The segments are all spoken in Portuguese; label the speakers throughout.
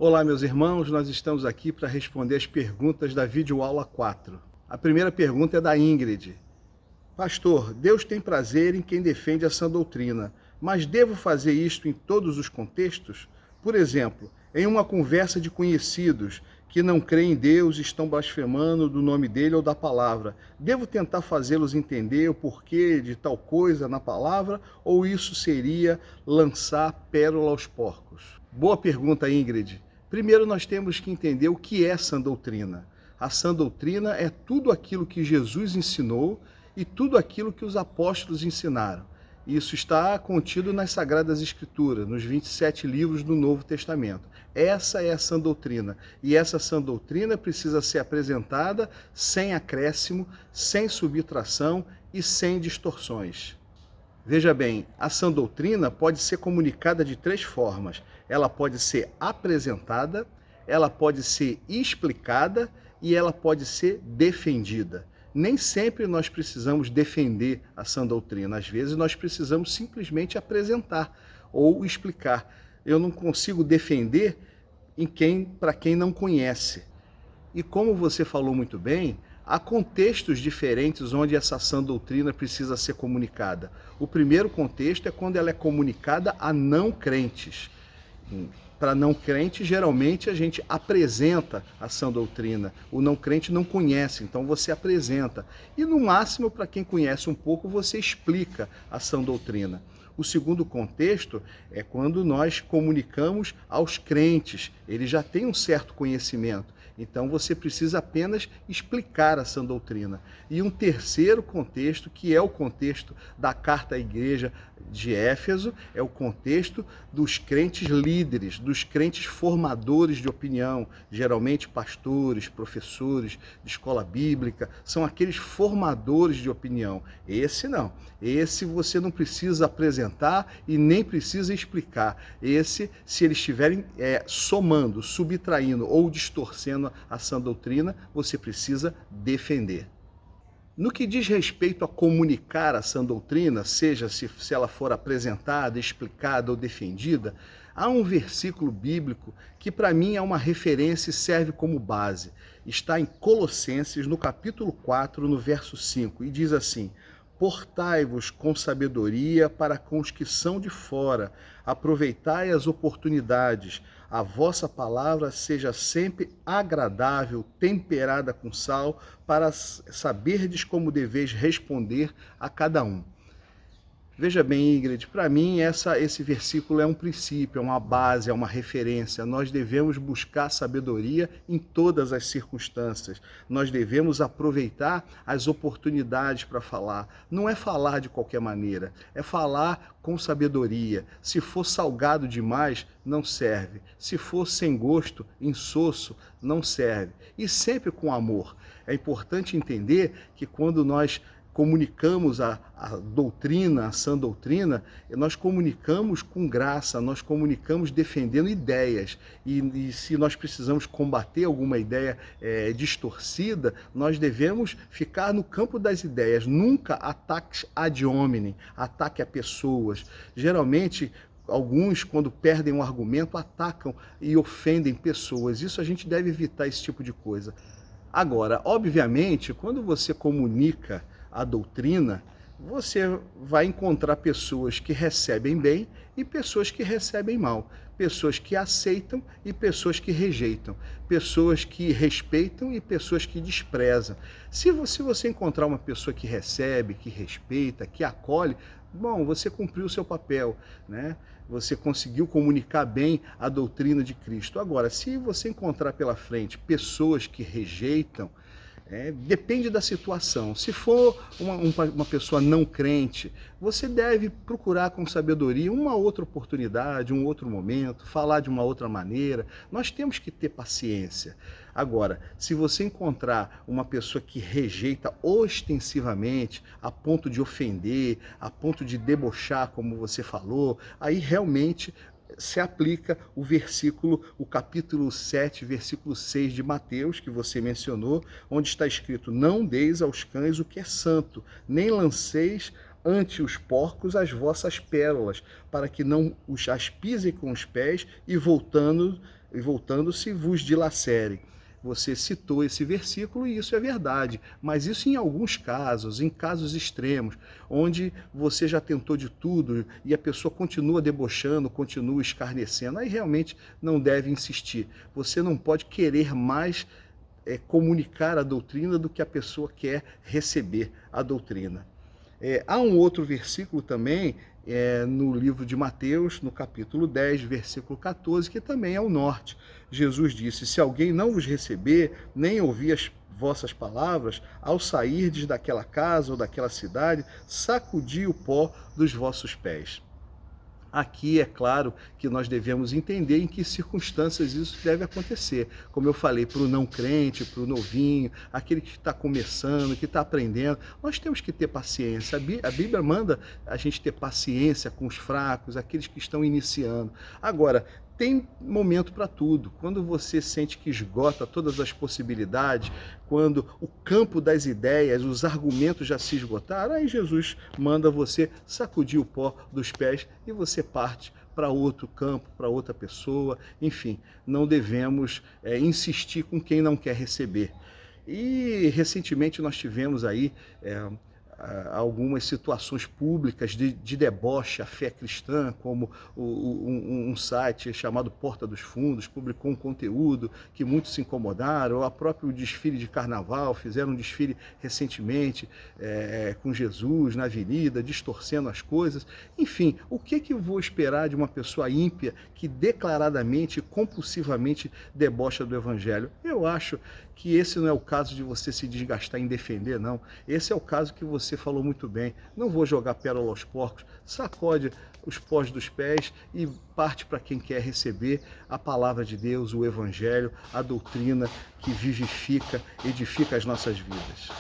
Speaker 1: Olá, meus irmãos, nós estamos aqui para responder as perguntas da videoaula 4. A primeira pergunta é da Ingrid. Pastor, Deus tem prazer em quem defende a sã doutrina, mas devo fazer isto em todos os contextos? Por exemplo, em uma conversa de conhecidos que não creem em Deus e estão blasfemando do nome dele ou da palavra, devo tentar fazê-los entender o porquê de tal coisa na palavra ou isso seria lançar pérola aos porcos? Boa pergunta, Ingrid. Primeiro, nós temos que entender o que é sã doutrina. A sã doutrina é tudo aquilo que Jesus ensinou e tudo aquilo que os apóstolos ensinaram. Isso está contido nas Sagradas Escrituras, nos 27 livros do Novo Testamento. Essa é a sã doutrina. E essa sã doutrina precisa ser apresentada sem acréscimo, sem subtração e sem distorções. Veja bem, a sã doutrina pode ser comunicada de três formas. Ela pode ser apresentada, ela pode ser explicada e ela pode ser defendida. Nem sempre nós precisamos defender a sã doutrina, às vezes nós precisamos simplesmente apresentar ou explicar. Eu não consigo defender para quem não conhece. E como você falou muito bem, há contextos diferentes onde essa sã doutrina precisa ser comunicada. O primeiro contexto é quando ela é comunicada a não crentes. Para não crente, geralmente a gente apresenta a sã doutrina. O não crente não conhece, então você apresenta. E no máximo, para quem conhece um pouco, você explica a sã doutrina. O segundo contexto é quando nós comunicamos aos crentes. Eles já têm um certo conhecimento. Então você precisa apenas explicar a sã doutrina. E um terceiro contexto, que é o contexto da carta à igreja de Éfeso, é o contexto dos crentes líderes, dos crentes formadores de opinião, geralmente pastores, professores de escola bíblica, são aqueles formadores de opinião. Esse não. Esse você não precisa apresentar e nem precisa explicar. Esse, se eles estiverem somando, subtraindo ou distorcendo a sã doutrina, você precisa defender. No que diz respeito a comunicar a sã doutrina, seja se ela for apresentada, explicada ou defendida, há um versículo bíblico que para mim é uma referência e serve como base. Está em Colossenses, no capítulo 4, no verso 5, e diz assim: portai-vos com sabedoria para com os que são de fora, aproveitai as oportunidades, a vossa palavra seja sempre agradável, temperada com sal, para saberdes como deveis responder a cada um. Veja bem, Ingrid, para mim esse versículo é um princípio, é uma base, é uma referência. Nós devemos buscar sabedoria em todas as circunstâncias. Nós devemos aproveitar as oportunidades para falar. Não é falar de qualquer maneira, é falar com sabedoria. Se for salgado demais, não serve. Se for sem gosto, insosso, não serve. E sempre com amor. É importante entender que quando nós comunicamos a doutrina, a sã doutrina, nós comunicamos com graça, nós comunicamos defendendo ideias. E se nós precisamos combater alguma ideia distorcida, nós devemos ficar no campo das ideias, nunca ataques ad hominem, ataque a pessoas. Geralmente, alguns, quando perdem um argumento, atacam e ofendem pessoas. Isso a gente deve evitar, esse tipo de coisa. Agora, obviamente, quando você comunica a doutrina, você vai encontrar pessoas que recebem bem e pessoas que recebem mal, pessoas que aceitam e pessoas que rejeitam, pessoas que respeitam e pessoas que desprezam. Se você encontrar uma pessoa que recebe, que respeita, que acolhe, bom, você cumpriu o seu papel, né? Você conseguiu comunicar bem a doutrina de Cristo. Agora, se você encontrar pela frente pessoas que rejeitam, depende da situação. Se for uma pessoa não crente, você deve procurar com sabedoria uma outra oportunidade, um outro momento, falar de uma outra maneira. Nós temos que ter paciência. Agora, se você encontrar uma pessoa que rejeita ostensivamente, a ponto de ofender, a ponto de debochar, como você falou, aí realmente se aplica o capítulo 7, versículo 6 de Mateus, que você mencionou, onde está escrito: não deis aos cães o que é santo, nem lanceis ante os porcos as vossas pérolas, para que não as pisem com os pés e voltando e voltando, se vos dilacerem. Você citou esse versículo e isso é verdade, mas isso em alguns casos, em casos extremos, onde você já tentou de tudo e a pessoa continua debochando, continua escarnecendo, aí realmente não deve insistir. Você não pode querer mais comunicar a doutrina do que a pessoa quer receber a doutrina. Há um outro versículo também, no livro de Mateus, no capítulo 10, versículo 14, que também é o norte. Jesus disse: se alguém não vos receber, nem ouvir as vossas palavras, ao sairdes daquela casa ou daquela cidade, sacudi o pó dos vossos pés. Aqui é claro que nós devemos entender em que circunstâncias isso deve acontecer. Como eu falei, para o não crente, para o novinho, aquele que está começando, que está aprendendo, nós temos que ter paciência. A Bíblia manda a gente ter paciência com os fracos, aqueles que estão iniciando. Agora, tem momento para tudo. Quando você sente que esgota todas as possibilidades, quando o campo das ideias, os argumentos já se esgotaram, aí Jesus manda você sacudir o pó dos pés e você parte para outro campo, para outra pessoa. Enfim, não devemos insistir com quem não quer receber. E recentemente nós tivemos aí algumas situações públicas de deboche à fé cristã, como um site chamado Porta dos Fundos publicou um conteúdo que muitos se incomodaram, ou a próprio desfile de carnaval, fizeram um desfile recentemente com Jesus na avenida, distorcendo as coisas. Enfim, o que eu vou esperar de uma pessoa ímpia que declaradamente, compulsivamente debocha do Evangelho? Eu acho que esse não é o caso de você se desgastar em defender, não. Esse é o caso que você falou muito bem. Não vou jogar pérola aos porcos, sacode os pós dos pés e parte para quem quer receber a palavra de Deus, o Evangelho, a doutrina que vivifica, edifica as nossas vidas.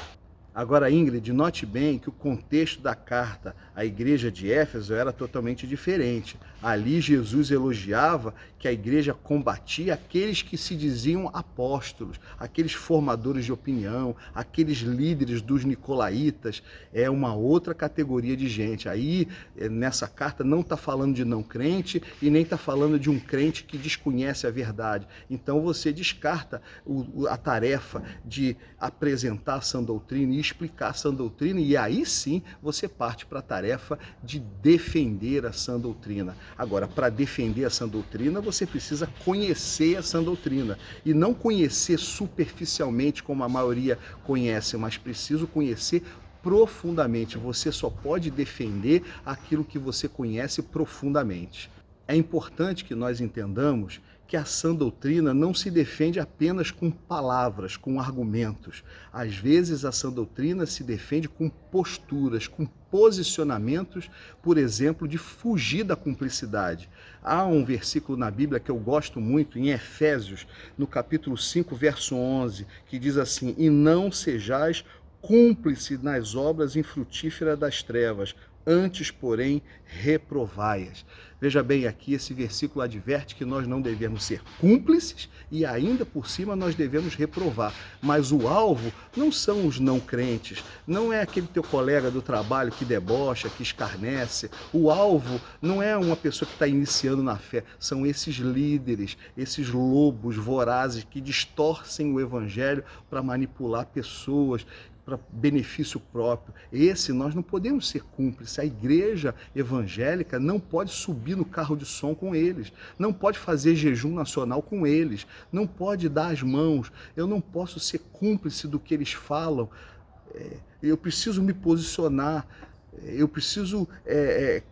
Speaker 1: Agora, Ingrid, note bem que o contexto da carta à igreja de Éfeso era totalmente diferente. Ali Jesus elogiava que a igreja combatia aqueles que se diziam apóstolos, aqueles formadores de opinião, aqueles líderes dos nicolaítas. É uma outra categoria de gente. Aí, nessa carta, não está falando de não crente e nem está falando de um crente que desconhece a verdade. Então você descarta a tarefa de apresentar a sã doutrina e explicar a sã doutrina, e aí sim você parte para a tarefa de defender a sã doutrina. Agora, para defender a sã doutrina, você precisa conhecer a sã doutrina, e não conhecer superficialmente como a maioria conhece, mas preciso conhecer profundamente. Você só pode defender aquilo que você conhece profundamente. É importante que nós entendamos que a sã doutrina não se defende apenas com palavras, com argumentos. Às vezes a sã doutrina se defende com posturas, com posicionamentos, por exemplo, de fugir da cumplicidade. Há um versículo na Bíblia que eu gosto muito, em Efésios, no capítulo 5, verso 11, que diz assim: e não sejais cúmplice nas obras infrutíferas das trevas, antes, porém, reprovai-as. Veja bem, aqui esse versículo adverte que nós não devemos ser cúmplices e ainda por cima nós devemos reprovar. Mas o alvo não são os não crentes, não é aquele teu colega do trabalho que debocha, que escarnece. O alvo não é uma pessoa que está iniciando na fé, são esses líderes, esses lobos vorazes que distorcem o evangelho para manipular pessoas, para benefício próprio. Nós não podemos ser cúmplices. A igreja evangélica não pode subir no carro de som com eles, não pode fazer jejum nacional com eles, não pode dar as mãos. Eu não posso ser cúmplice do que eles falam. Eu preciso me posicionar. Eu preciso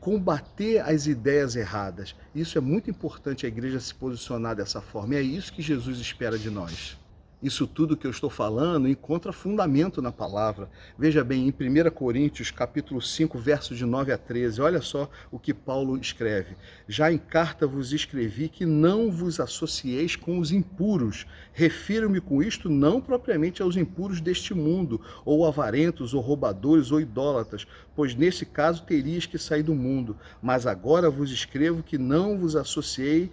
Speaker 1: combater as ideias erradas. Isso é muito importante, a igreja se posicionar dessa forma. E é isso que Jesus espera de nós. Isso tudo que eu estou falando encontra fundamento na palavra. Veja bem, em 1 Coríntios, capítulo 5, versos de 9 a 13, olha só o que Paulo escreve. Já em carta vos escrevi que não vos associeis com os impuros. Refiro-me com isto não propriamente aos impuros deste mundo, ou avarentos, ou roubadores, ou idólatras, pois nesse caso terias que sair do mundo. Mas agora vos escrevo que não vos associeis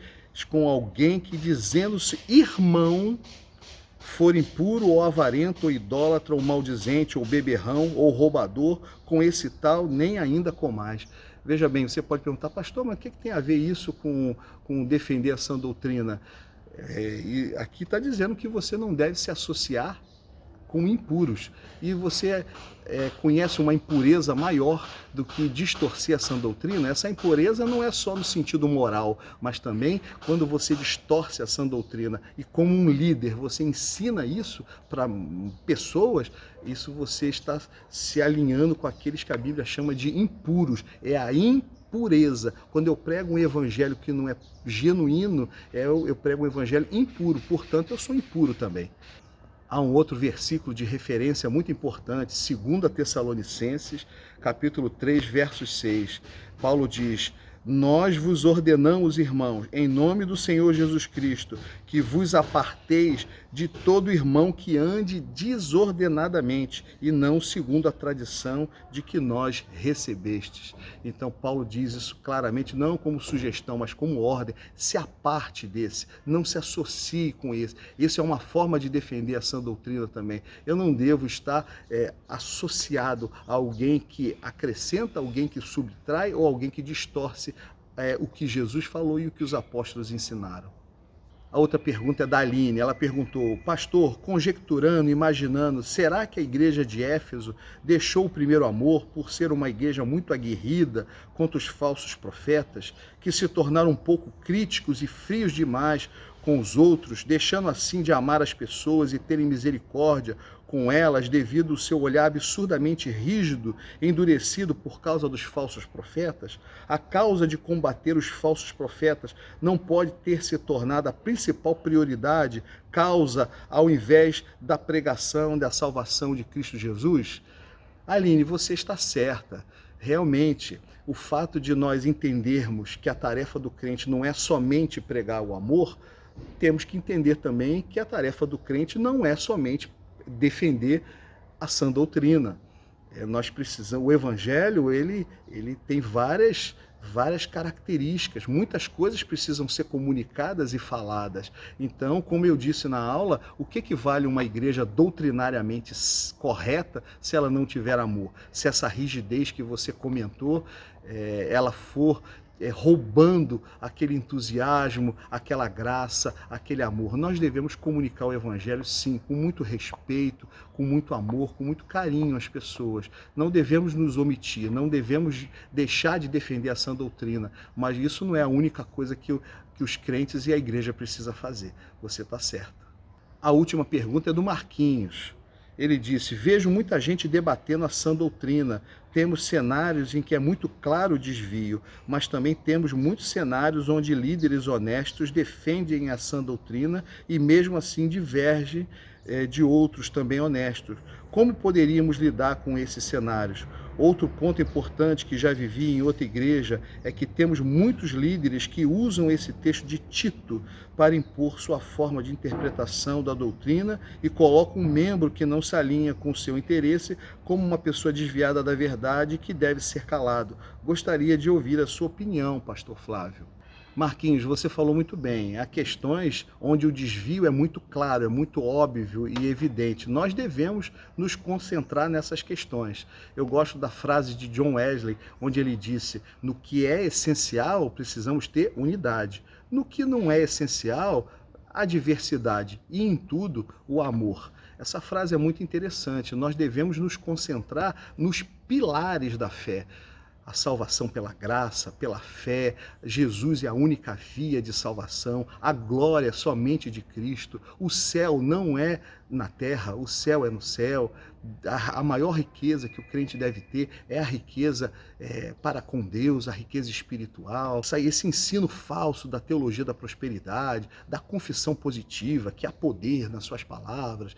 Speaker 1: com alguém que, dizendo-se irmão, for impuro, ou avarento, ou idólatra, ou maldizente, ou beberrão, ou roubador, com esse tal nem ainda comais. Veja bem, você pode perguntar, pastor, mas o que tem a ver isso com defender a sã doutrina? E aqui está dizendo que você não deve se associar com impuros. E você conhece uma impureza maior do que distorcer a sã doutrina? Essa impureza não é só no sentido moral, mas também quando você distorce a sã doutrina e como um líder você ensina isso para pessoas, isso você está se alinhando com aqueles que a Bíblia chama de impuros. É a impureza. Quando eu prego um evangelho que não é genuíno, eu prego um evangelho impuro, portanto eu sou impuro também. Há um outro versículo de referência muito importante, 2 Tessalonicenses, capítulo 3, verso 6. Paulo diz: nós vos ordenamos, irmãos, em nome do Senhor Jesus Cristo, que vos aparteis de todo irmão que ande desordenadamente e não segundo a tradição de que nós recebestes. Então Paulo diz isso claramente, não como sugestão, mas como ordem. Se aparte desse, não se associe com esse. Isso é uma forma de defender a sã doutrina também. Eu não devo estar associado a alguém que acrescenta, alguém que subtrai ou alguém que distorce o que Jesus falou e o que os apóstolos ensinaram. A outra pergunta é da Aline. Ela perguntou: pastor, conjecturando, imaginando, será que a igreja de Éfeso deixou o primeiro amor por ser uma igreja muito aguerrida contra os falsos profetas, que se tornaram um pouco críticos e frios demais com os outros, deixando assim de amar as pessoas e terem misericórdia com elas devido ao seu olhar absurdamente rígido, endurecido por causa dos falsos profetas? A causa de combater os falsos profetas não pode ter se tornado a principal prioridade, causa ao invés da pregação da salvação de Cristo Jesus? Aline, você está certa. Realmente, o fato de nós entendermos que a tarefa do crente não é somente pregar o amor, temos que entender também que a tarefa do crente não é somente defender a sã doutrina. Nós precisamos, o evangelho, ele tem várias características, muitas coisas precisam ser comunicadas e faladas. Então, como eu disse na aula, o que vale uma igreja doutrinariamente correta se ela não tiver amor? Se essa rigidez que você comentou, ela for roubando aquele entusiasmo, aquela graça, aquele amor. Nós devemos comunicar o evangelho, sim, com muito respeito, com muito amor, com muito carinho às pessoas. Não devemos nos omitir, não devemos deixar de defender a sã doutrina, mas isso não é a única coisa que os crentes e a igreja precisa fazer. Você está certo. A última pergunta é do Marquinhos. Ele disse: vejo muita gente debatendo a sã doutrina. Temos cenários em que é muito claro o desvio, mas também temos muitos cenários onde líderes honestos defendem a sã doutrina e mesmo assim divergem de outros também honestos. Como poderíamos lidar com esses cenários? Outro ponto importante que já vivi em outra igreja é que temos muitos líderes que usam esse texto de Tito para impor sua forma de interpretação da doutrina e colocam um membro que não se alinha com o seu interesse como uma pessoa desviada da verdade que deve ser calado. Gostaria de ouvir a sua opinião, pastor Flávio. Marquinhos, você falou muito bem. Há questões onde o desvio é muito claro, é muito óbvio e evidente. Nós devemos nos concentrar nessas questões. Eu gosto da frase de John Wesley, onde ele disse: no que é essencial, precisamos ter unidade. No que não é essencial, a diversidade. E em tudo, o amor. Essa frase é muito interessante. Nós devemos nos concentrar nos pilares da fé. A salvação pela graça, pela fé, Jesus é a única via de salvação, a glória é somente de Cristo, o céu não é na terra, o céu é no céu. A maior riqueza que o crente deve ter é a riqueza para com Deus, a riqueza espiritual. Esse ensino falso da teologia da prosperidade, da confissão positiva, que há poder nas suas palavras,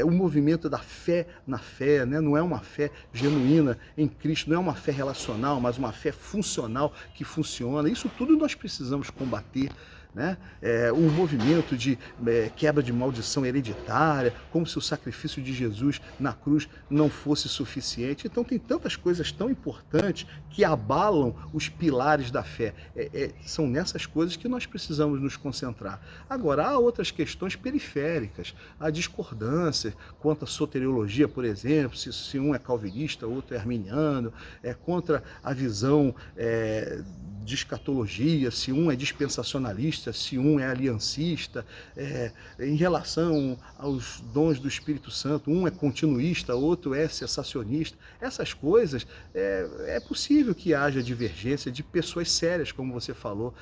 Speaker 1: o movimento da fé na fé, né? Não é uma fé genuína em Cristo, não é uma fé relacional, mas uma fé funcional que funciona. Isso tudo nós precisamos combater. Né? Um movimento de quebra de maldição hereditária, como se o sacrifício de Jesus na cruz não fosse suficiente. Então tem tantas coisas tão importantes que abalam os pilares da fé. São nessas coisas que nós precisamos nos concentrar. Agora, há outras questões periféricas, há discordância quanto à soteriologia, por exemplo, se um é calvinista, outro é arminiano, contra a visão de escatologia, se um é dispensacionalista, se um é aliancista, em relação aos dons do Espírito Santo, um é continuista, outro é cessacionista. Essas coisas, é possível que haja divergência de pessoas sérias, como você falou.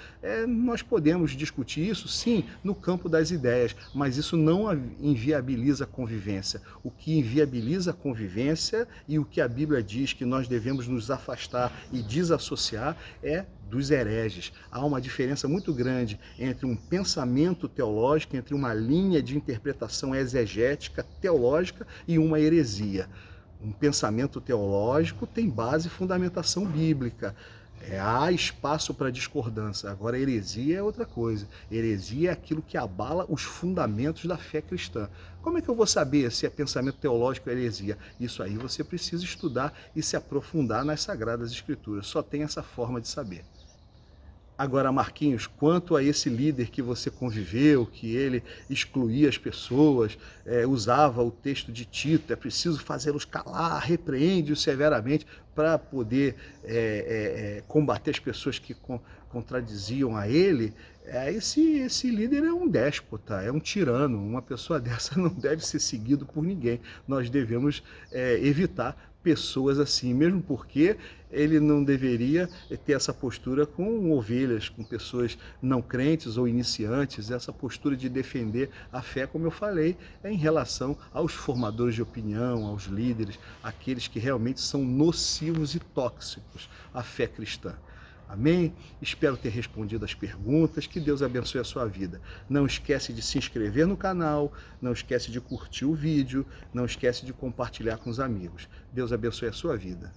Speaker 1: Nós podemos discutir isso, sim, no campo das ideias, mas isso não inviabiliza a convivência. O que inviabiliza a convivência e o que a Bíblia diz que nós devemos nos afastar e desassociar é dos hereges. Há uma diferença muito grande entre um pensamento teológico, entre uma linha de interpretação exegética teológica e uma heresia. Um pensamento teológico tem base e fundamentação bíblica. Há espaço para discordância. Agora, heresia é outra coisa. Heresia é aquilo que abala os fundamentos da fé cristã. Como é que eu vou saber se é pensamento teológico ou heresia? Isso aí você precisa estudar e se aprofundar nas Sagradas Escrituras. Só tem essa forma de saber. Agora, Marquinhos, quanto a esse líder que você conviveu, que ele excluía as pessoas, usava o texto de Tito, é preciso fazê-los calar, repreende-os severamente para poder combater as pessoas que contradiziam a ele, esse líder é um déspota, é um tirano. Uma pessoa dessa não deve ser seguido por ninguém. Nós devemos evitar pessoas assim, mesmo porque ele não deveria ter essa postura com ovelhas, com pessoas não crentes ou iniciantes. Essa postura de defender a fé, como eu falei, é em relação aos formadores de opinião, aos líderes, aqueles que realmente são nocivos e tóxicos à fé cristã. Amém? Espero ter respondido as perguntas. Que Deus abençoe a sua vida. Não esquece de se inscrever no canal, não esquece de curtir o vídeo, não esquece de compartilhar com os amigos. Deus abençoe a sua vida.